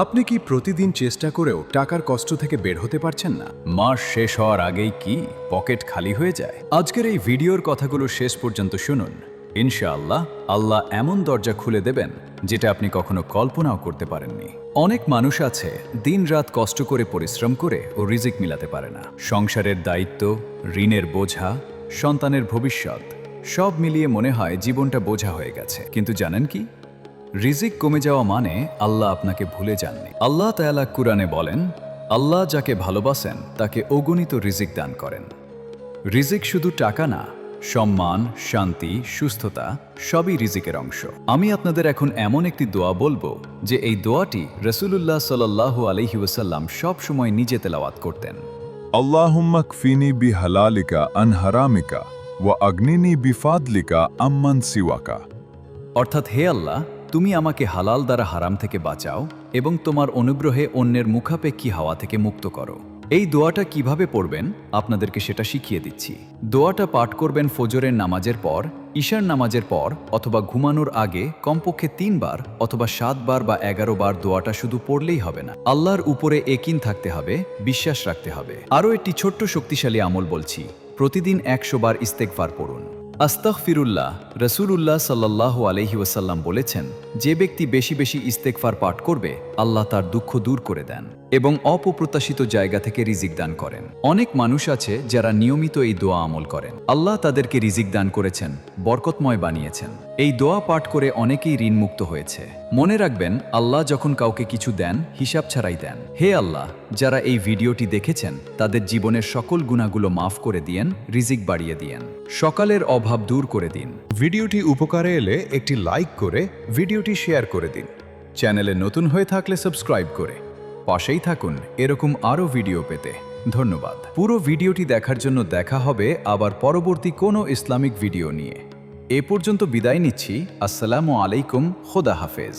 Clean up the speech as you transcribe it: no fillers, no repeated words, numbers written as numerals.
আপনি কি প্রতিদিন চেষ্টা করেও টাকার কষ্ট থেকে বের হতে পারছেন না? মাস শেষ হওয়ার আগেই কি পকেট খালি হয়ে যায়? আজকের এই ভিডিওর কথাগুলো শেষ পর্যন্ত শুনুন। ইনশাআল্লাহ আল্লাহ এমন দরজা খুলে দেবেন যেটা আপনি কখনো কল্পনাও করতে পারেননি। অনেক মানুষ আছে দিনরাত কষ্ট করে পরিশ্রম করে ও রিজিক মিলাতে পারে না। সংসারের দায়িত্ব, ঋণের বোঝা, সন্তানের ভবিষ্যৎ সব মিলিয়ে মনে হয় জীবনটা বোঝা হয়ে গেছে। কিন্তু জানেন কি, রিজিক কমে যাওয়া মানে আল্লাহ আপনাকে ভুলে যাননি। আল্লাহ তাআলা কুরআনে বলেন, আল্লাহ যাকে ভালোবাসেন তাকে অগণিত রিজিক দান করেন। রিজিক শুধু টাকা না, সম্মান, শান্তি, সুস্থতা সবই রিজিকের অংশ। আমি আপনাদের এখন এমন একটি দোয়া বলবো যে এই দোয়াটি রাসূলুল্লাহ সাল্লাল্লাহু আলাইহি ওয়াসাল্লাম সব সময় নিজে তেলাওয়াত করতেন। আল্লাহুম্মা কফিনি বিহালালিকা আন হারামিকা ওয়া আগনিনি বিফাদলিকা আম্মান সিওয়াকা। অর্থাৎ, হে আল্লাহ, তুমি আমাকে হালাল দ্বারা হারাম থেকে বাঁচাও এবং তোমার অনুগ্রহে অন্যের মুখাপেক্ষী হাওয়া থেকে মুক্ত করো। এই দোয়াটা কিভাবে পড়বেন আপনাদেরকে সেটা শিখিয়ে দিচ্ছি। দোয়াটা পাঠ করবেন ফজরের নামাজের পর, ঈশার নামাজের পর অথবা ঘুমানোর আগে কমপক্ষে 3 বার অথবা 7 বার বা 11 বার। দোয়াটা শুধু পড়লেই হবে না, আল্লাহর উপরে একিন থাকতে হবে, বিশ্বাস রাখতে হবে। আরও একটি ছোট্ট শক্তিশালী আমল বলছি, প্রতিদিন 100 বার ইস্তেগফার পড়ুন। আস্তাগফিরুল্লাহ। রাসূলুল্লাহ সাল্লাল্লাহু আলাইহি ওয়াসাল্লাম বলেছেন, যে ব্যক্তি বেশি বেশি ইস্তেগফার পাঠ করবে আল্লাহ তার দুঃখ দূর করে দেন এবং অপ্রত্যাশিত জায়গা থেকে রিজিক দান করেন। অনেক মানুষ আছে যারা নিয়মিত এই দোয়া আমল করেন, আল্লাহ তাদেরকে রিজিক দান করেছেন, বরকতময় বানিয়েছেন। এই দোয়া পাঠ করে অনেকেই ঋণমুক্ত হয়েছে। মনে রাখবেন, আল্লাহ যখন কাউকে কিছু দেন হিসাব ছাড়াই দেন। হে আল্লাহ, যারা এই ভিডিওটি দেখেছেন তাদের জীবনের সকল গুনাহগুলো মাফ করে দিয়েন, রিজিক বাড়িয়ে দিয়েন, সকালের অভাব দূর করে দিন। ভিডিওটি উপকারে এলে একটি লাইক করে ভিডিওটি শেয়ার করে দিন। চ্যানেলে নতুন হয়ে থাকলে সাবস্ক্রাইব করে পাশেই থাকুন এরকম আরও ভিডিও পেতে। ধন্যবাদ। পুরো ভিডিওটি দেখার জন্য। দেখা হবে আবার পরবর্তী কোনো ইসলামিক ভিডিও নিয়ে। এ পর্যন্ত বিদায় নিচ্ছি। আসসালামু আলাইকুম। খোদা হাফেজ।